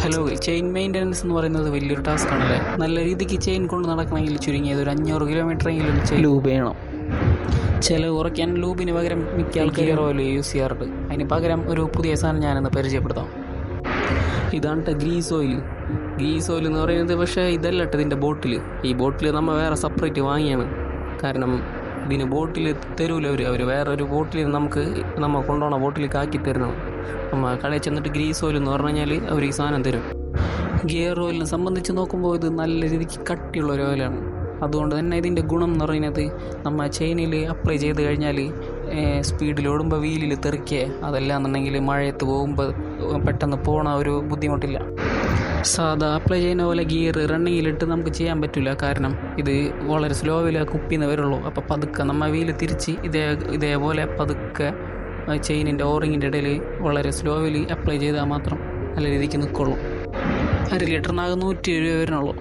Hello, chain maintenance എന്ന് പറയുന്നത് വലിയൊരു ടാസ്ക് ആണല്ലേ. നല്ല രീതിക്ക് ചെയിൻ കൊണ്ട് നടക്കണമെങ്കിൽ ചുരുങ്ങിയത് ഒരു 500 കിലോമീറ്ററെങ്കിലും ലൂബ് ചെയ്യണം. ചിലവ് കുറയ്ക്കാൻ ലൂബിന് പകരം മിക്ക ആൾക്കാർ ഗിയർ ഓയിൽ യൂസ് ചെയ്യാറുണ്ട്. അതിന് പകരം ഒരു പുതിയ സാധനം ഞാനൊന്ന് പരിചയപ്പെടുത്താം. ഇതാണ് ഗ്രീസ് ഓയിൽ. ഗ്രീസ് ഓയിൽ എന്ന് പറയുന്നത് പക്ഷേ ഇതല്ല ഇതിൻ്റെ ബോട്ടിൽ. ഈ ബോട്ടിൽ നമ്മൾ വേറെ സെപ്പറേറ്റ് വാങ്ങിയാണ്. കാരണം ഇതിന് ബോട്ടിൽ തരൂല അവർ വേറൊരു ബോട്ടിൽ നമ്മൾ കൊണ്ടുപോകണ ബോട്ടിലേക്ക് ആക്കി തരുന്നതാണ്. നമ്മൾ കടയിൽ ചെന്നിട്ട് ഗ്രീസ് ഓയിൽ എന്ന് പറഞ്ഞു കഴിഞ്ഞാൽ അവർ ഈ സാധനം തരും. ഗിയർ ഓയിലിനെ സംബന്ധിച്ച് നോക്കുമ്പോൾ ഇത് നല്ല രീതിക്ക് കട്ടിയുള്ള ഒരു ഓയിലാണ്. അതുകൊണ്ട് തന്നെ ഇതിൻ്റെ ഗുണം എന്ന് പറയുന്നത് നമ്മൾ ചെയിനിൽ അപ്ലൈ ചെയ്ത് കഴിഞ്ഞാൽ സ്പീഡിൽ ഓടുമ്പോൾ വീലിൽ തെറിക്കുക, അതല്ലാന്നുണ്ടെങ്കിൽ മഴയത്ത് പോകുമ്പോൾ പെട്ടെന്ന് പോകണ ഒരു ബുദ്ധിമുട്ടില്ല. സാധാ അപ്ലൈ ചെയ്യുന്ന പോലെ ഗിയർ റണ്ണിങ്ങിലിട്ട് നമുക്ക് ചെയ്യാൻ പറ്റില്ല. കാരണം ഇത് വളരെ സ്ലോവിൽ കുപ്പിന്ന് വരുള്ളൂ. അപ്പോൾ പതുക്കെ നമ്മൾ വീല് തിരിച്ച് ഇതേപോലെ പതുക്കെ ചെയിനിൻ്റെ ഓറിങ്ങിൻ്റെ ഇടയിൽ വളരെ സ്ലോവിൽ അപ്ലൈ ചെയ്താൽ മാത്രം നല്ല രീതിക്ക് നിൽക്കുള്ളൂ. 1 ലിറ്ററിനാകെ 107 രൂപ വരുന്നുള്ളൂ.